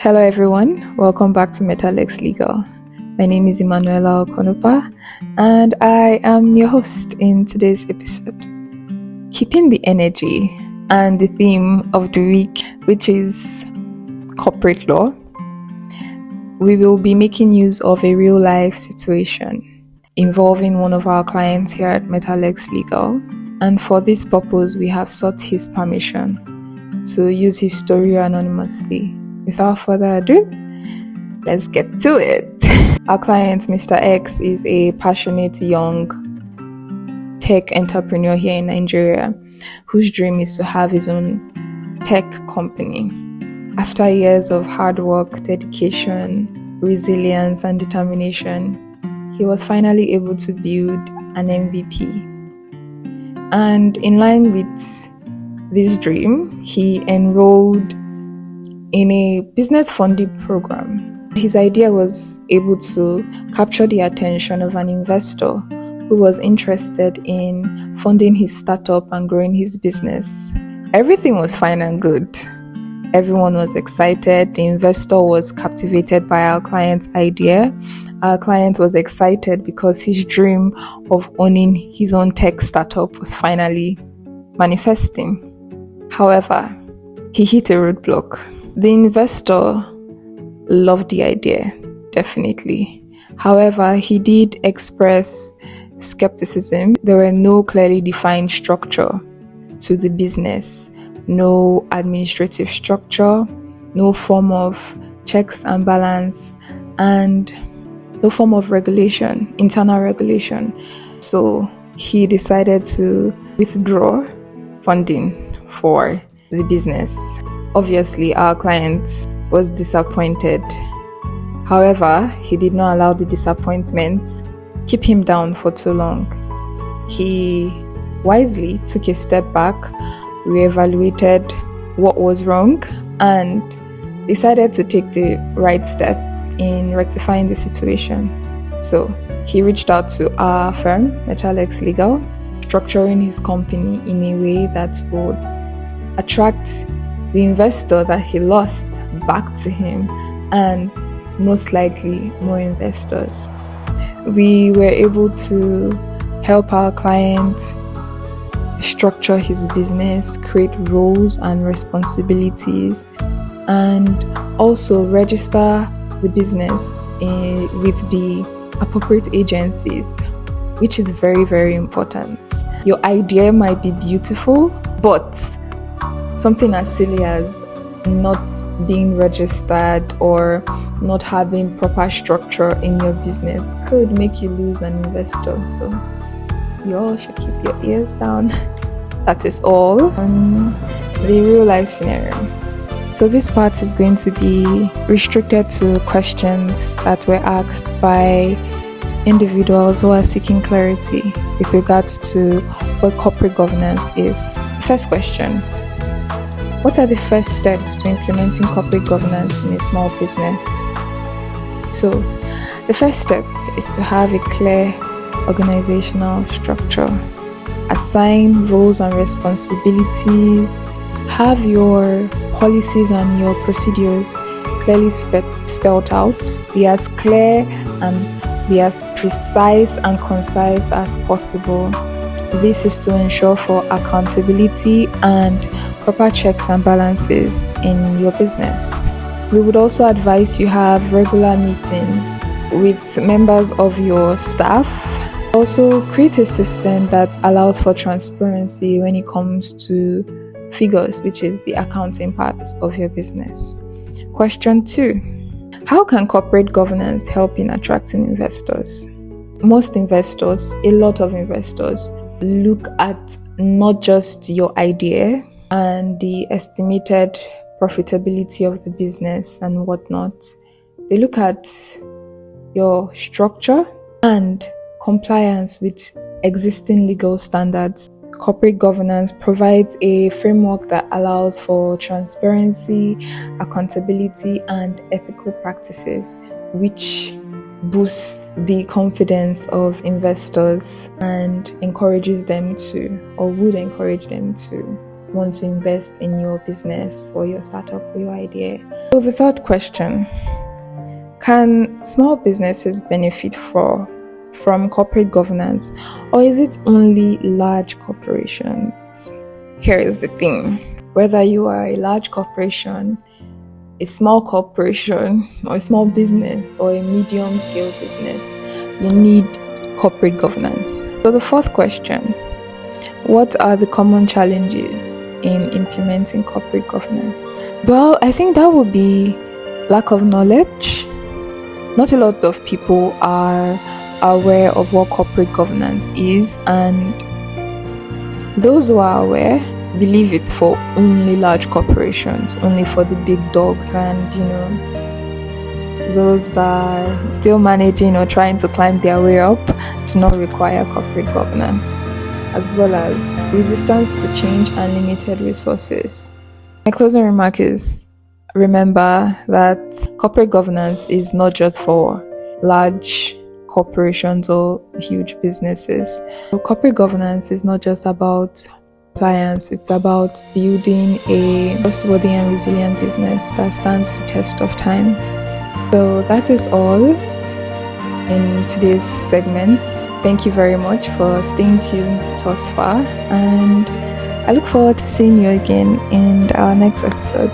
Hello everyone, welcome back to Metalex Legal. My name is Emanuela Okonopa and I am your host in today's episode. Keeping the energy and the theme of the week, which is corporate law, we will be making use of a real life situation involving one of our clients here at Metalex Legal, and for this purpose we have sought his permission to use his story anonymously. Without further ado, let's get to it. Our client, Mr. X, is a passionate young tech entrepreneur here in Nigeria whose dream is to have his own tech company. After years of hard work, dedication, resilience, and determination, he was finally able to build an MVP. And in line with this dream, he enrolled in a business funding program. His idea was able to capture the attention of an investor who was interested in funding his startup and growing his business. Everything was fine and good. Everyone was excited. The investor was captivated by our client's idea. Our client was excited because his dream of owning his own tech startup was finally manifesting. However, he hit a roadblock. The investor loved the idea, definitely. However, he did express skepticism. There were no clearly defined structure to the business, no administrative structure, no form of checks and balance, and no form of regulation, internal regulation. So he decided to withdraw funding for the business. Obviously, our client was disappointed. However, he did not allow the disappointment keep him down for too long. He wisely took a step back, reevaluated what was wrong, and decided to take the right step in rectifying the situation. So he reached out to our firm, Metalex Legal, structuring his company in a way that would attract the investor that he lost back to him, and most likely more investors. We were able to help our client structure his business, create roles and responsibilities, and also register the business with the appropriate agencies, which is very, very important. Your idea might be beautiful, but something as silly as not being registered or not having proper structure in your business could make you lose an investor. So you all should keep your ears down. That is all on the real life scenario. So this part is going to be restricted to questions that were asked by individuals who are seeking clarity with regards to what corporate governance is. First question: what are the first steps to implementing corporate governance in a small business? So, the first step is to have a clear organizational structure. Assign roles and responsibilities. Have your policies and your procedures clearly spelled out. Be as clear and be as precise and concise as possible. This is to ensure for accountability and proper checks and balances in your business. We would also advise you have regular meetings with members of your staff. Also, create a system that allows for transparency when it comes to figures, which is the accounting part of your business. Question 2. How can corporate governance help in attracting investors? Most investors, a lot of investors, look at not just your idea and the estimated profitability of the business and whatnot. They look at your structure and compliance with existing legal standards. Corporate governance provides a framework that allows for transparency, accountability, and ethical practices, which boosts the confidence of investors and encourages them to, or would encourage them to, want to invest in your business or your startup or your idea. So the third question: can small businesses benefit from corporate governance, or is it only large corporations? Here is the thing: whether you are a large corporation, a small corporation, or a small business, or a medium scale business, you need corporate governance. So the fourth question: what are the common challenges in implementing corporate governance? Well, I think that would be lack of knowledge. Not a lot of people are aware of what corporate governance is, and those who are aware believe it's for only large corporations, only for the big dogs, and those that are still managing or trying to climb their way up do not require corporate governance, as well as resistance to change and limited resources. My closing remark is: remember that corporate governance is not just for large corporations or huge businesses. So corporate governance is not just about compliance, it's about building a trustworthy and resilient business that stands the test of time. So that is all in today's segment. Thank you very much for staying tuned thus far, and I look forward to seeing you again in our next episode.